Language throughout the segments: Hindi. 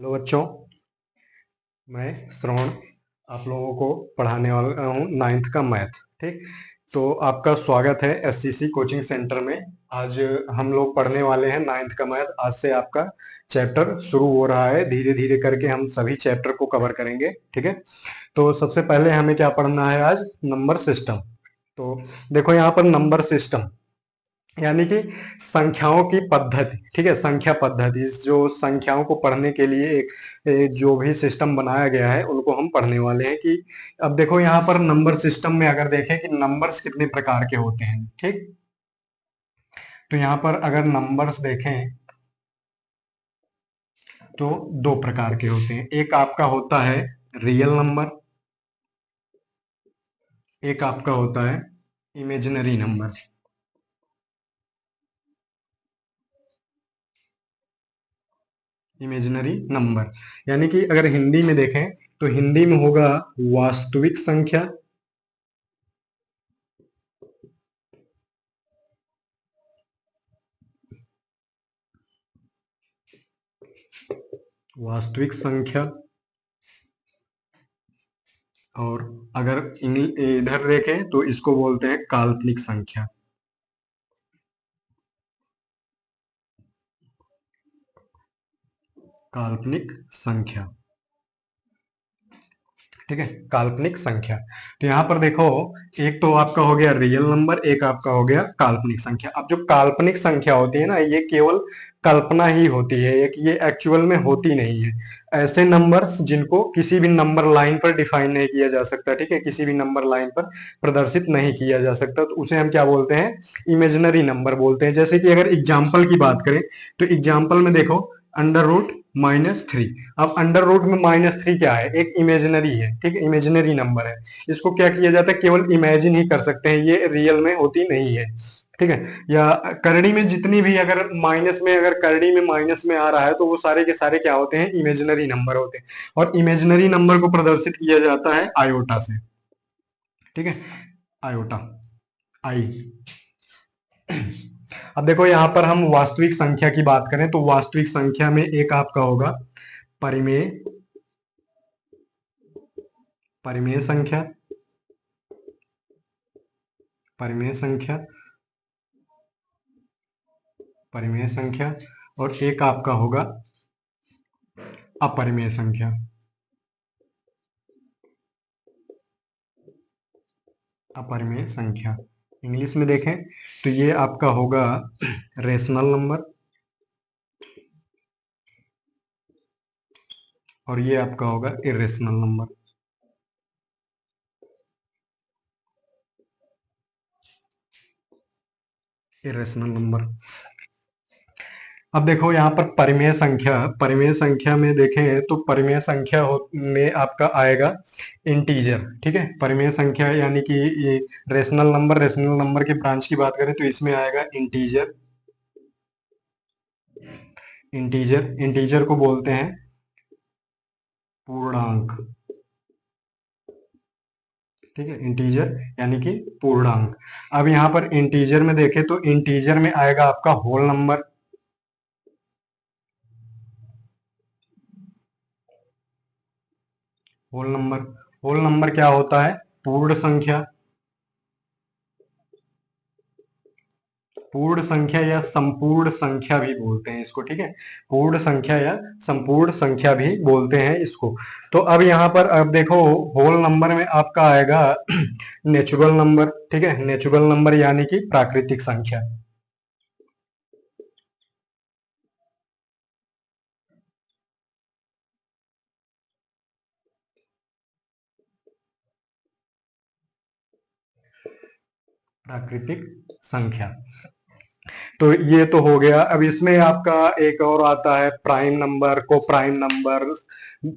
हेलो बच्चों, मैं श्रवण आप लोगों को पढ़ाने वाला हूँ नाइन्थ का मैथ। ठीक, तो आपका स्वागत है एससीसी कोचिंग सेंटर में। आज हम लोग पढ़ने वाले हैं नाइन्थ का मैथ। आज से आपका चैप्टर शुरू हो रहा है, धीरे धीरे करके हम सभी चैप्टर को कवर करेंगे। ठीक है, तो सबसे पहले हमें क्या पढ़ना है आज? Number system. तो देखो यहाँ पर नंबर सिस्टम यानी कि संख्याओं की पद्धति। ठीक है, संख्या पद्धति, जो संख्याओं को पढ़ने के लिए एक जो भी सिस्टम बनाया गया है उनको हम पढ़ने वाले हैं। कि अब देखो यहाँ पर नंबर सिस्टम में अगर देखें कि नंबर्स कितने प्रकार के होते हैं। ठीक, तो यहाँ पर अगर नंबर्स देखें तो दो प्रकार के होते हैं। एक आपका होता है रियल नंबर, एक आपका होता है इमेजिनरी नंबर। इमेजिनरी नंबर यानी कि अगर हिंदी में देखें तो हिंदी में होगा वास्तविक संख्या, वास्तविक संख्या। और अगर इधर देखें तो इसको बोलते हैं काल्पनिक संख्या। काल्पनिक संख्या, ठीक है, काल्पनिक संख्या। तो यहाँ पर देखो, एक तो आपका हो गया रियल नंबर, एक आपका हो गया काल्पनिक संख्या। अब जो काल्पनिक संख्या होती है ना, ये केवल कल्पना ही होती है, एक ये एक्चुअल में होती नहीं है। ऐसे नंबर्स जिनको किसी भी नंबर लाइन पर डिफाइन नहीं किया जा सकता, ठीक है, किसी भी नंबर लाइन पर प्रदर्शित नहीं किया जा सकता, तो उसे हम क्या बोलते हैं? इमेजिनरी नंबर बोलते हैं। जैसे कि अगर एग्जाम्पल की बात करें तो एग्जाम्पल में देखो अंडर रूट -3। अब अंडर रूट में -3 क्या है? एक इमेजिनरी है, ठीक है, इमेजिनरी नंबर है। इसको क्या किया जाता है? केवल इमेजिन ही कर सकते हैं, ये रियल में होती नहीं है। ठीक है, या करड़ी में जितनी भी अगर माइनस में, अगर करड़ी में माइनस में आ रहा है तो वो सारे के सारे क्या होते हैं? इमेजिनरी नंबर होते हैं। और इमेजिनरी नंबर को प्रदर्शित किया जाता है आयोटा से। ठीक है, आयोटा, आई। अब देखो यहाँ पर हम वास्तविक संख्या की बात करें तो वास्तविक संख्या में एक आपका होगा परिमेय, परिमेय संख्या, परिमेय संख्या, परिमेय संख्या। और एक आपका होगा अपरिमेय संख्या। अपरिमेय संख्या इंग्लिश में देखें तो ये आपका होगा रेशनल नंबर, और ये आपका होगा इरेशनल नंबर। Irrational number. अब देखो यहाँ पर परिमेय संख्या, परिमेय संख्या में देखें तो परिमेय संख्या में आपका आएगा इंटीजर। ठीक है, परिमेय संख्या यानी कि ये रेशनल नंबर, रेशनल नंबर के ब्रांच की बात करें तो इसमें आएगा इंटीजर। इंटीजर, इंटीजर को बोलते हैं पूर्णांक। ठीक है, इंटीजर यानी कि पूर्णांक। अब यहाँ पर इंटीजर में देखें तो इंटीजर में आएगा आपका whole number. Whole number, whole number क्या होता है? पूर्ण संख्या। पूर्ण संख्या या संपूर्ण संख्या भी बोलते हैं इसको। ठीक है, पूर्ण संख्या या संपूर्ण संख्या भी बोलते हैं इसको। तो अब यहाँ पर अब देखो, होल नंबर में आपका आएगा नेचुरल नंबर। ठीक है, नेचुरल नंबर यानी कि प्राकृतिक संख्या। प्राकृतिक संख्या। तो ये तो हो गया। अब इसमें आपका एक और आता है प्राइम नंबर, को प्राइम नंबर,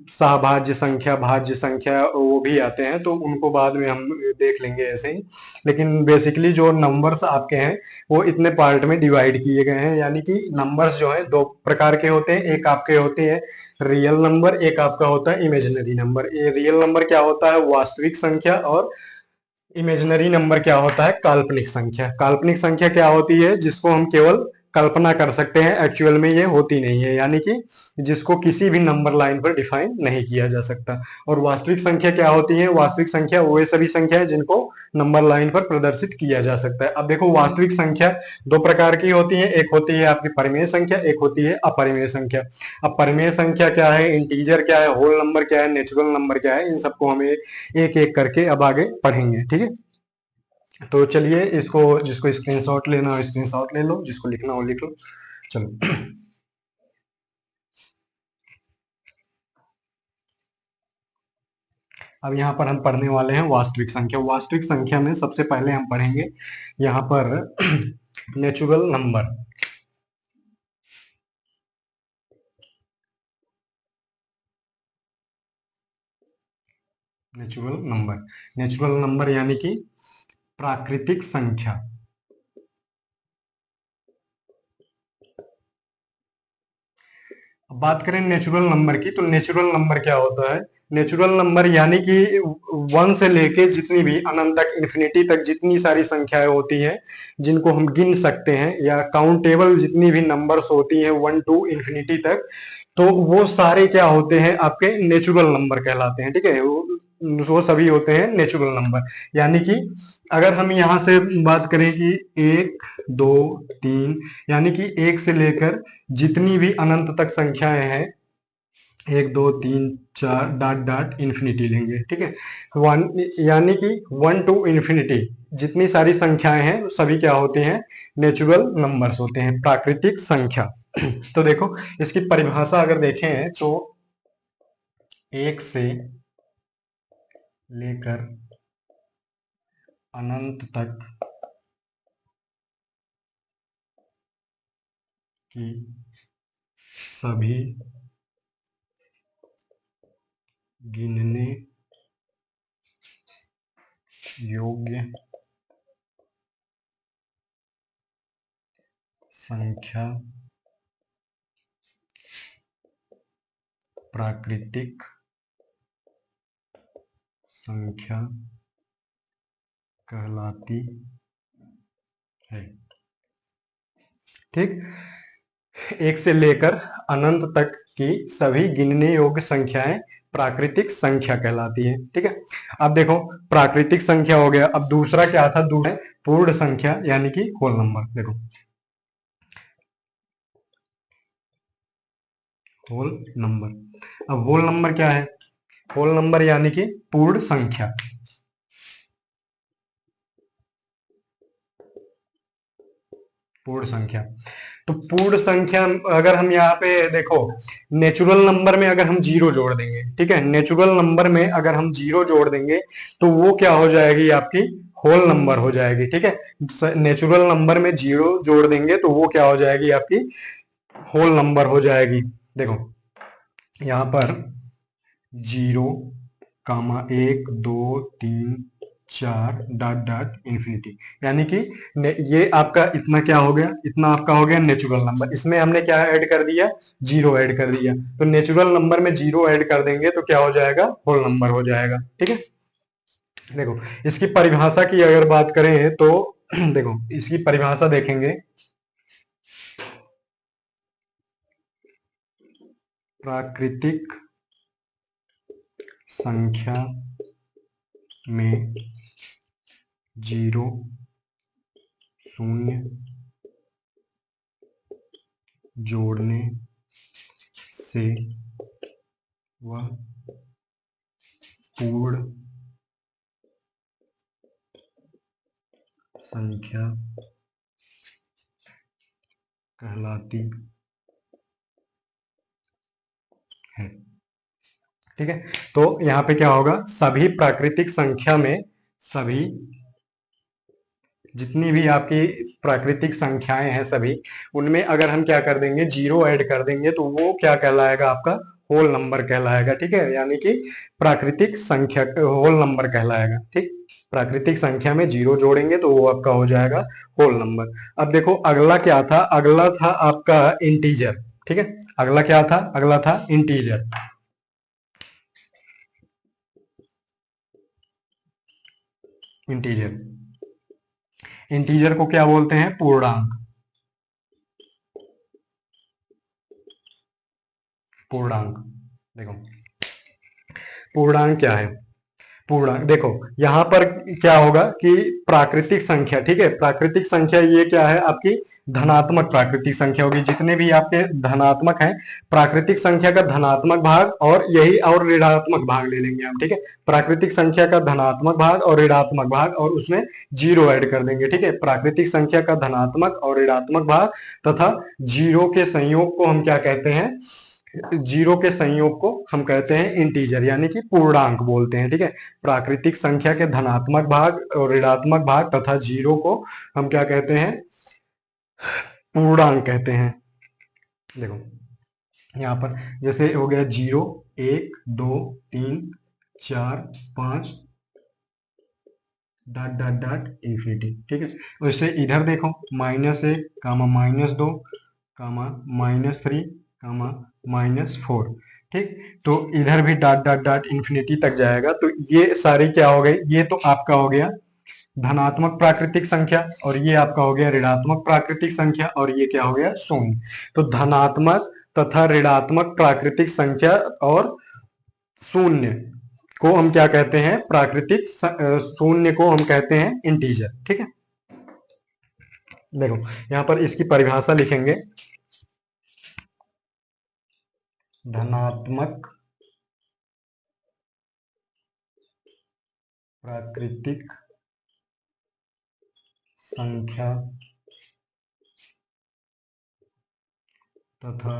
सहभाज्य संख्या, भाज्य संख्या, वो भी आते हैं, तो उनको बाद में हम देख लेंगे ऐसे ही। लेकिन बेसिकली जो नंबर्स आपके हैं वो इतने पार्ट में डिवाइड किए गए हैं। यानी कि नंबर्स जो है दो प्रकार के होते हैं, एक आपके होते हैं रियल नंबर, एक आपका होता है इमेजिनरी नंबर। ये रियल नंबर क्या होता है? वास्तविक संख्या। और इमेजिनरी नंबर क्या होता है? काल्पनिक संख्या। काल्पनिक संख्या क्या होती है? जिसको हम केवल कल्पना कर सकते हैं, एक्चुअल में ये होती नहीं है, यानी कि जिसको किसी भी नंबर लाइन पर डिफाइन नहीं किया जा सकता। और वास्तविक संख्या क्या होती है? वास्तविक संख्या वो सभी संख्या है जिनको नंबर लाइन पर प्रदर्शित किया जा सकता है। अब देखो वास्तविक संख्या दो प्रकार की होती है, एक होती है आपकी परिमेय संख्या, एक होती है अपरिमेय संख्या। अब परिमेय संख्या क्या है, इंटीजर क्या है, होल नंबर क्या है, नेचुरल नंबर क्या है, इन सबको हमें एक एक करके अब आगे पढ़ेंगे, ठीक है। तो चलिए इसको, जिसको स्क्रीनशॉट लेना हो स्क्रीनशॉट ले लो, जिसको लिखना हो लिख लो। चलो अब यहाँ पर हम पढ़ने वाले हैं वास्तविक संख्या। वास्तविक संख्या में सबसे पहले हम पढ़ेंगे यहाँ पर natural number. Natural number, natural number यानी कि प्राकृतिक संख्या। अब बात करें नेचुरल नंबर की, तो नेचुरल नंबर क्या होता है? नेचुरल नंबर यानी कि वन से लेके जितनी भी अनंत तक, इन्फिनिटी तक जितनी सारी संख्याएं होती हैं जिनको हम गिन सकते हैं, या काउंटेबल जितनी भी नंबर्स होती हैं वन टू इन्फिनिटी तक, तो वो सारे क्या होते हैं? आपके नेचुरल नंबर कहलाते हैं, ठीक है। वो सभी होते हैं नेचुरल नंबर। यानी कि अगर हम यहाँ से बात करें कि एक, दो, तीन, यानी कि एक से लेकर जितनी भी अनंत तक संख्याएं हैं, एक, दो, तीन, चार, डॉट डॉट इन्फिनिटी लेंगे, ठीक है। वन, यानी कि वन टू इन्फिनिटी जितनी सारी संख्याएं हैं सभी क्या होती हैं? नेचुरल नंबर्स होते हैं, प्राकृतिक संख्या। तो देखो इसकी परिभाषा अगर देखें तो एक से लेकर अनंत तक की सभी गिनने योग्य संख्या प्राकृतिक संख्या कहलाती है, ठीक। एक से लेकर अनंत तक की सभी गिनने योग्य संख्याएं प्राकृतिक संख्या कहलाती है, ठीक है। अब देखो प्राकृतिक संख्या हो गया, अब दूसरा क्या था? दूसरा पूर्ण संख्या यानी कि होल नंबर। देखो होल नंबर, अब होल नंबर क्या है? होल नंबर यानी कि पूर्ण संख्या। पूर्ण संख्या, तो पूर्ण संख्या अगर हम यहाँ पे देखो, नेचुरल नंबर में अगर हम जीरो जोड़ देंगे, ठीक है, नेचुरल नंबर में अगर हम जीरो जोड़ देंगे तो वो क्या हो जाएगी? आपकी होल नंबर हो जाएगी, ठीक है। नेचुरल नंबर में जीरो जोड़ देंगे तो वो क्या हो जाएगी? आपकी होल नंबर हो जाएगी। देखो यहाँ पर जीरो, कामा, एक, दो, तीन, चार, डॉट डॉट इन्फिनिटी, यानी कि ये आपका इतना क्या हो गया? इतना आपका हो गया नेचुरल नंबर। इसमें हमने क्या ऐड कर दिया? जीरो ऐड कर दिया। तो नेचुरल नंबर में जीरो ऐड कर देंगे तो क्या हो जाएगा? होल नंबर हो जाएगा, ठीक है। देखो इसकी परिभाषा की अगर बात करें तो देखो इसकी परिभाषा देखेंगे, प्राकृतिक संख्या में जीरो, शून्य जोड़ने से वह पूर्ण संख्या कहलाती है, ठीक है। तो यहाँ पे क्या होगा? सभी प्राकृतिक संख्या में, सभी जितनी भी आपकी प्राकृतिक संख्याएं हैं सभी, उनमें अगर हम क्या कर देंगे? जीरो ऐड कर देंगे तो वो क्या कहलाएगा? आपका होल नंबर कहलाएगा, ठीक है। यानी कि प्राकृतिक संख्या होल नंबर कहलाएगा, ठीक। प्राकृतिक संख्या में जीरो जोड़ेंगे तो वो आपका हो जाएगा होल नंबर। अब देखो अगला क्या था? अगला था आपका इंटीजर, ठीक है। अगला क्या था? अगला था इंटीजर। इंटीजर, इंटीजर को क्या बोलते हैं? पूर्णांक। पूर्णांक। देखो पूर्णांक क्या है, पूर्णांक देखो यहाँ पर क्या होगा कि प्राकृतिक संख्या, ठीक है, प्राकृतिक संख्या ये क्या है आपकी धनात्मक प्राकृतिक संख्या होगी, जितने भी आपके धनात्मक हैं प्राकृतिक संख्या का धनात्मक भाग और यही और ऋणात्मक भाग ले लेंगे हम, ठीक है, प्राकृतिक संख्या का धनात्मक भाग और ऋणात्मक भाग और उसमें जीरो ऐड कर देंगे, ठीक है, प्राकृतिक संख्या का धनात्मक और ऋणात्मक भाग तथा जीरो के संयोग को हम क्या कहते हैं, जीरो के संयोग को हम कहते हैं इंटीजर यानी कि पूर्णांक बोलते हैं, ठीक है, प्राकृतिक संख्या के धनात्मक भाग और ऋणात्मक भाग तथा जीरो को हम क्या कहते हैं, पूर्णांक कहते हैं। देखो यहाँ पर जैसे हो गया 0 1 2 3 4 5 डॉट डॉट डॉट इंफिनिटी, ठीक है, वैसे इधर देखो -1 कामा -2 कामा -3 कामा -4, ठीक, तो इधर भी डॉट डॉट डॉट इंफिनिटी तक जाएगा, तो ये सारी क्या हो गई, ये तो आपका हो गया धनात्मक प्राकृतिक संख्या और ये आपका हो गया ऋणात्मक प्राकृतिक संख्या और ये क्या हो गया शून्य। तो धनात्मक तथा ऋणात्मक प्राकृतिक संख्या और शून्य को हम क्या कहते हैं, प्राकृतिक शून्य को हम कहते हैं इंटीजर, ठीक है। देखो यहाँ पर इसकी परिभाषा लिखेंगे, धनात्मक प्राकृतिक संख्या तथा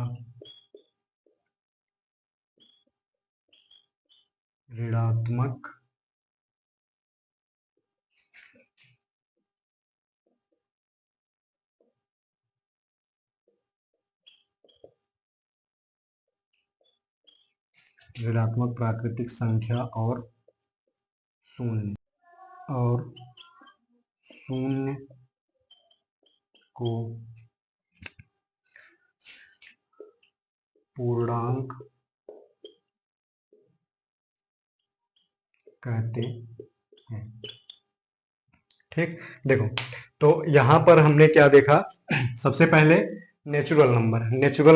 ऋणात्मक प्राकृतिक संख्या और शून्य को पूर्णांक कहते हैं, ठीक। देखो तो यहां पर हमने क्या देखा, सबसे पहले नेचुरल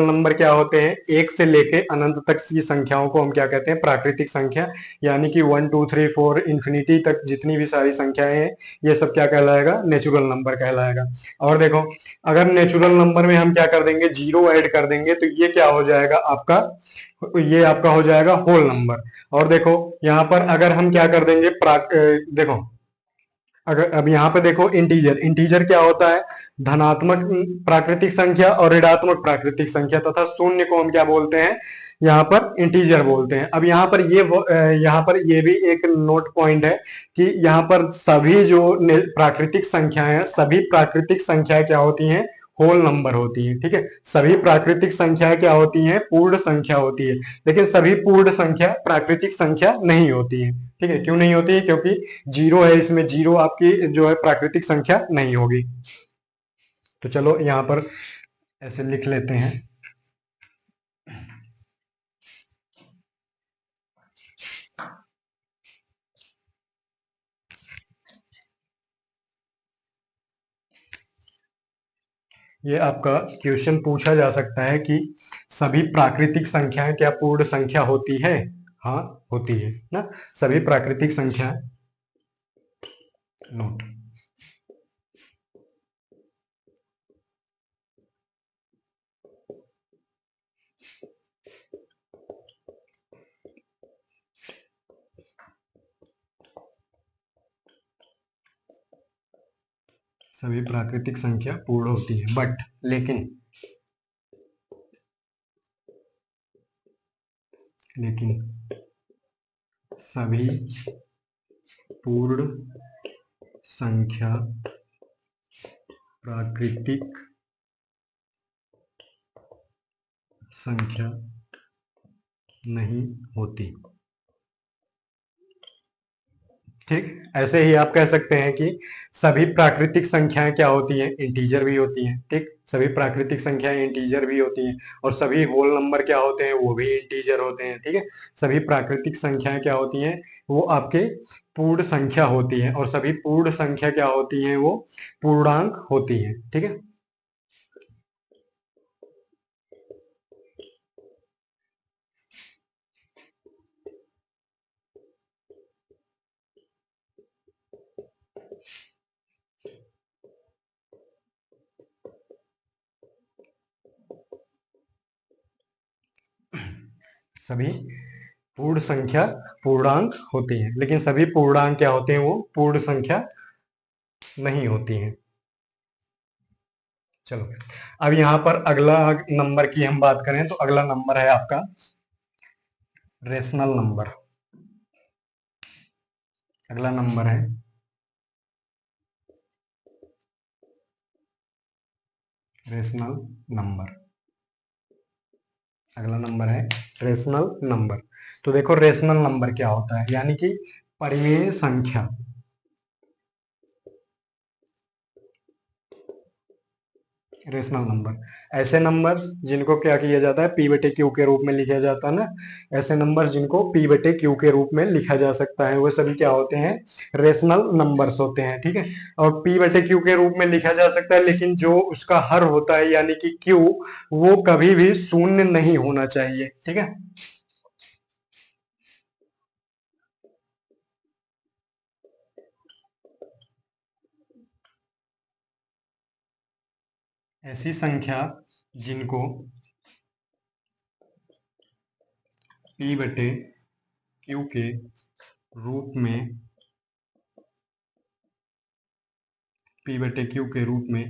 नंबर क्या होते हैं, एक से लेके अनंत तक की संख्याओं को हम क्या कहते हैं, प्राकृतिक संख्या, यानी कि 1 2 3 4 इंफिनिटी तक जितनी भी सारी संख्याएं हैं ये सब क्या कहलाएगा, नेचुरल नंबर कहलाएगा। और देखो अगर नेचुरल नंबर में हम क्या कर देंगे, जीरो ऐड कर देंगे तो ये क्या हो जाएगा आपका, ये आपका हो जाएगा होल नंबर। और देखो यहाँ पर अगर हम क्या कर देंगे देखो अगर अब यहाँ पे देखो इंटीजर क्या होता है, धनात्मक प्राकृतिक संख्या और ऋणात्मक प्राकृतिक संख्या तथा शून्य को हम क्या बोलते हैं, यहाँ पर इंटीजर बोलते हैं। अब यहाँ पर यहाँ पर ये भी एक नोट पॉइंट है कि यहाँ पर सभी जो प्राकृतिक संख्याएं हैं, सभी प्राकृतिक संख्याएं क्या होती हैं, होल नंबर होती है, ठीक है, सभी प्राकृतिक संख्याएं क्या होती हैं, पूर्ण संख्या होती है, लेकिन सभी पूर्ण संख्या प्राकृतिक संख्या नहीं होती है, ठीक है, क्यों नहीं होती है, क्योंकि जीरो है इसमें, जीरो आपकी जो है प्राकृतिक संख्या नहीं होगी। तो चलो यहाँ पर ऐसे लिख लेते हैं, ये आपका क्वेश्चन पूछा जा सकता है कि सभी प्राकृतिक संख्याएं क्या पूर्ण संख्या होती है, हाँ होती है ना, सभी प्राकृतिक संख्या नोट, सभी प्राकृतिक संख्या पूर्ण होती है, बट लेकिन सभी पूर्ण संख्या प्राकृतिक संख्या नहीं होती, ठीक। ऐसे ही आप कह सकते हैं कि सभी प्राकृतिक संख्याएं क्या होती हैं, इंटीजर भी होती हैं, ठीक, सभी प्राकृतिक संख्याएं इंटीजर भी होती हैं और सभी होल नंबर क्या होते हैं, वो भी इंटीजर होते हैं, ठीक है, सभी प्राकृतिक संख्याएं क्या होती हैं, वो आपके पूर्ण संख्या होती है और सभी पूर्ण संख्या क्या होती हैं, वो पूर्णांक होती हैं, ठीक है। सभी पूर्ण संख्या पूर्णांक होती हैं, लेकिन सभी पूर्णांक क्या होते हैं, वो पूर्ण संख्या नहीं होती हैं। चलो, अब यहां पर अगला नंबर की हम बात करें तो अगला नंबर है आपका रेशनल नंबर। अगला नंबर है रेशनल नंबर। अगला नंबर है रेशनल नंबर। तो देखो रेशनल नंबर क्या होता है, यानी कि परिमेय संख्या। रेशनल नंबर ऐसे नंबर जिनको क्या किया जाता है, पी बटे क्यू के रूप में लिखा जाता है ना, ऐसे नंबर जिनको पी बटे क्यू के रूप में लिखा जा सकता है, वो सभी क्या होते हैं, रेशनल नंबर्स होते हैं। ठीक है, और पी बटे क्यू के रूप में लिखा जा सकता है, लेकिन जो उसका हर होता है यानी कि क्यू, वो कभी भी शून्य नहीं होना चाहिए। ठीक है, ऐसी संख्या जिनको पी बटे क्यू के रूप में पी बटे क्यू के रूप में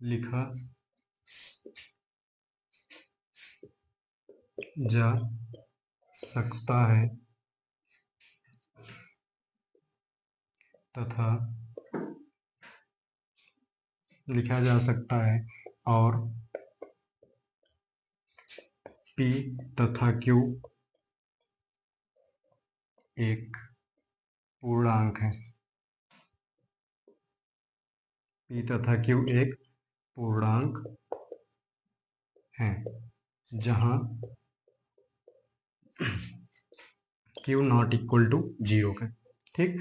लिखा जा सकता है तथा लिखा जा सकता है और P तथा Q एक पूर्णांक है। P तथा Q एक पूर्णांक है जहां Q नॉट इक्वल टू 0 है। ठीक,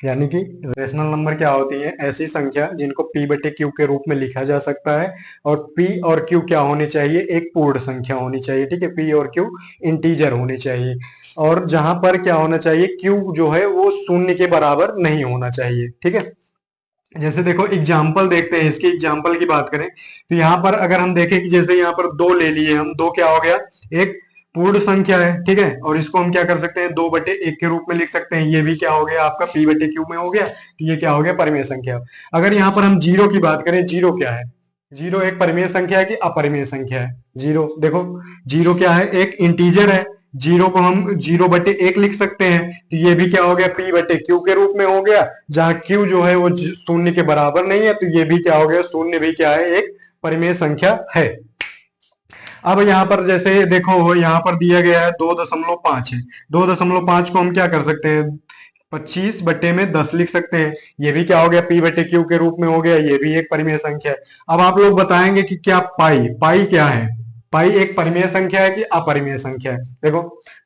यानी कि रेशनल नंबर क्या होती है, ऐसी संख्या जिनको P बटे Q के रूप में लिखा जा सकता है, और P और Q क्या होनी चाहिए, एक पूर्ण संख्या होनी चाहिए। ठीक है, P और Q इंटीजर होनी चाहिए, और जहां पर क्या होना चाहिए, Q जो है वो शून्य के बराबर नहीं होना चाहिए। ठीक है, जैसे देखो एग्जाम्पल देखते हैं, इसकी एग्जाम्पल की बात करें तो यहाँ पर अगर हम देखें कि जैसे यहाँ पर दो ले लिए हम, दो क्या हो गया, एक पूर्ण संख्या है। ठीक है, और इसको हम क्या कर सकते हैं, 2/1 के रूप में लिख सकते हैं। ये भी क्या हो गया आपका पी बटे क्यू में हो गया, तो ये क्या हो गया, परिमेय संख्या। अगर यहाँ पर हम जीरो की बात करें, जीरो क्या है, जीरो एक परिमेय संख्या है कि अपरिमेय संख्या है, जीरो देखो, जीरो क्या है, एक इंटीजर है। जीरो को हम 0/1 लिख सकते हैं, तो ये भी क्या हो गया, पी बटे क्यू के रूप में हो गया, जहां क्यू जो है वो शून्य के बराबर नहीं है, तो ये भी क्या हो गया, शून्य भी क्या है, एक परिमेय संख्या है। अब यहाँ पर जैसे देखो, यहाँ पर दिया गया है 2.5 है, 2.5 को हम क्या कर सकते हैं, 25/10 लिख सकते हैं। ये भी क्या हो गया, पी बटे क्यू के रूप में हो गया, ये भी एक परिमेय संख्या है। अब आप लोग बताएंगे कि क्या पाई, पाई क्या है, पाई एक परिमेय संख्या है कि अपरिमेय संख्या है। देखो,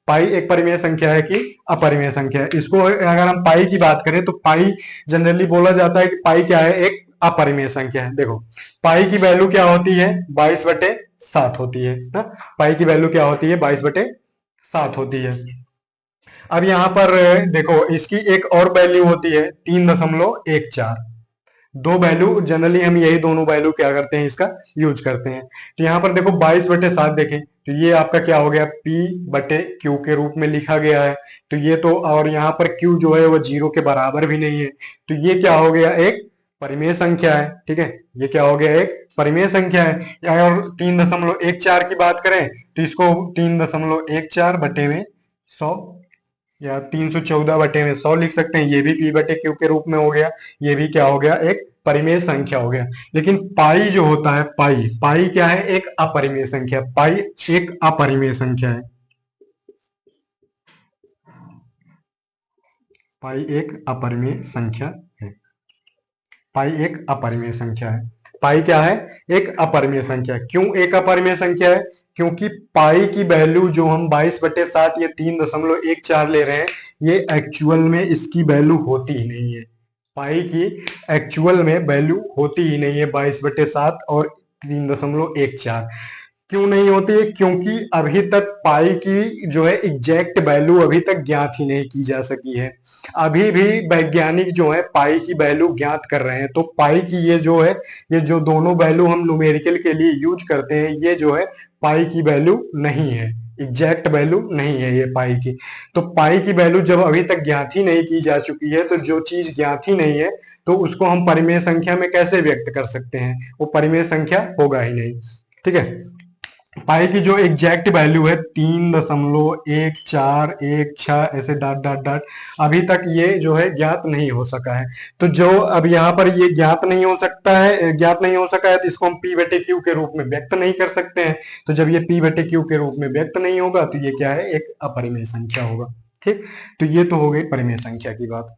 पाई एक परिमेय संख्या है कि अपरिमेय संख्या है। इसको अगर हम पाई की बात करें तो पाई जनरली बोला जाता है कि पाई क्या है, एक अपरिमेय संख्या है। देखो, पाई की वैल्यू क्या होती है, 22/7 होती है ना, पाई की वैल्यू क्या होती है, 22/7 होती है। अब यहाँ पर देखो, इसकी एक और वैल्यू होती है 3.14। दो वैल्यू जनरली हम यही दोनों वैल्यू क्या करते हैं, इसका यूज करते हैं। तो यहाँ पर देखो 22/7 देखें तो ये आपका क्या हो गया, P बटे Q के रूप में लिखा गया है। तो ये तो, और यहाँ पर Q जो है वो 0 के बराबर भी नहीं है, तो ये क्या हो गया, एक परिमेय संख्या है। ठीक है, ये क्या हो गया, एक परिमेय संख्या है। और 3.14 की बात करें तो इसको 3.14 बटे में 100 या 314/100 लिख सकते हैं। ये भी P बटे Q के रूप में हो गया, ये भी क्या हो गया, एक परिमेय संख्या हो गया। लेकिन पाई जो होता है, पाई, पाई क्या है, एक अपरिमेय संख्या, पाई एक अपरिमेय संख्या है। पाई एक अपरिमेय संख्या है। पाई एक अपरिमेय संख्या है। पाई क्या है, एक अपरिमेय संख्या। क्यों एक अपरिमेय संख्या है, क्योंकि पाई की वैल्यू जो हम 22/7 या 3.14 ले रहे हैं, ये एक्चुअल में इसकी वैल्यू होती ही नहीं है। पाई की एक्चुअल में वैल्यू होती ही नहीं है 22/7 और 3.14। क्यों नहीं होती है, क्योंकि अभी तक पाई की जो है एग्जैक्ट वैल्यू अभी तक ज्ञात ही नहीं की जा सकी है। अभी भी वैज्ञानिक जो है पाई की वैल्यू ज्ञात कर रहे हैं। तो पाई की ये जो है, ये जो दोनों वैल्यू हम न्यूमेरिकल के लिए यूज करते हैं, ये जो है पाई की वैल्यू नहीं है। एग्जैक्ट वैल्यू नहीं है ये पाई की। तो पाई की वैल्यू जब अभी तक ज्ञात ही नहीं की जा चुकी है, तो जो चीज ज्ञात ही नहीं है तो उसको हम परिमेय संख्या में कैसे व्यक्त कर सकते हैं? वो परिमेय संख्या होगा ही नहीं। ठीक है, पाई की जो एग्जैक्ट वैल्यू है 3.1416 ऐसे डॉट डॉट डॉट, अभी तक ये जो है ज्ञात नहीं हो सका है। तो जो अब यहाँ पर ये ज्ञात नहीं हो सकता है, ज्ञात नहीं हो सका है, तो इसको हम पी बटे क्यू के रूप में व्यक्त नहीं कर सकते हैं। तो जब ये पी बटे क्यू के रूप में व्यक्त नहीं होगा तो ये क्या है? एक अपरिमेय संख्या होगा। ठीक, तो ये तो हो गई परिमेय संख्या की बात।